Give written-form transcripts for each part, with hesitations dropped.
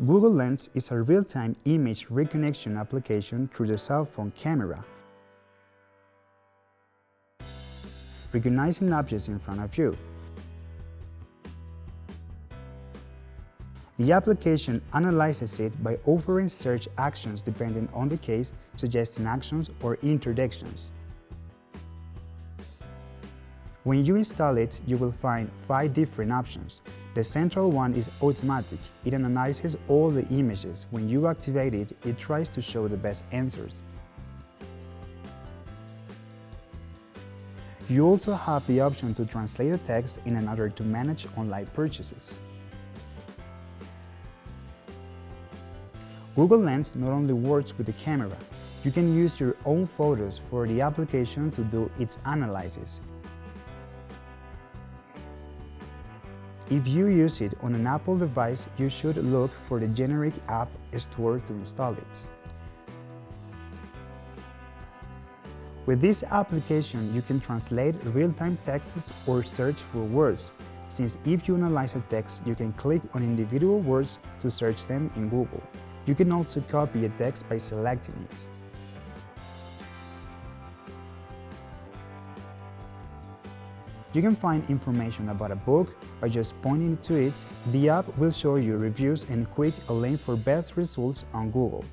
Google Lens is a real-time image recognition application through the cell phone camera, recognizing objects in front of you. The application analyzes it by offering search actions depending on the case, suggesting actions or interdictions. When you install it, you will find 5 different options. The central one is automatic. It analyzes all the images. When you activate it, it tries to show the best answers. You also have the option to translate the text in order to manage online purchases. Google Lens not only works with the camera, you can use your own photos for the application to do its analysis. If you use it on an Apple device, you should look for the generic app store to install it. With this application, you can translate real-time texts or search for words, since if you analyze a text, you can click on individual words to search them in Google. You can also copy a text by selecting it. You can find information about a book by just pointing to it. The app will show you reviews and a link for best results on Google.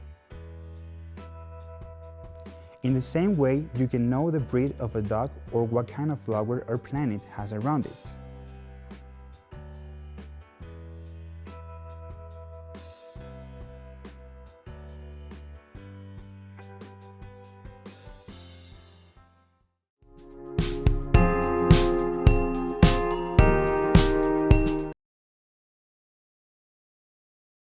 In the same way, you can know the breed of a dog or what kind of flower or plant it has around it.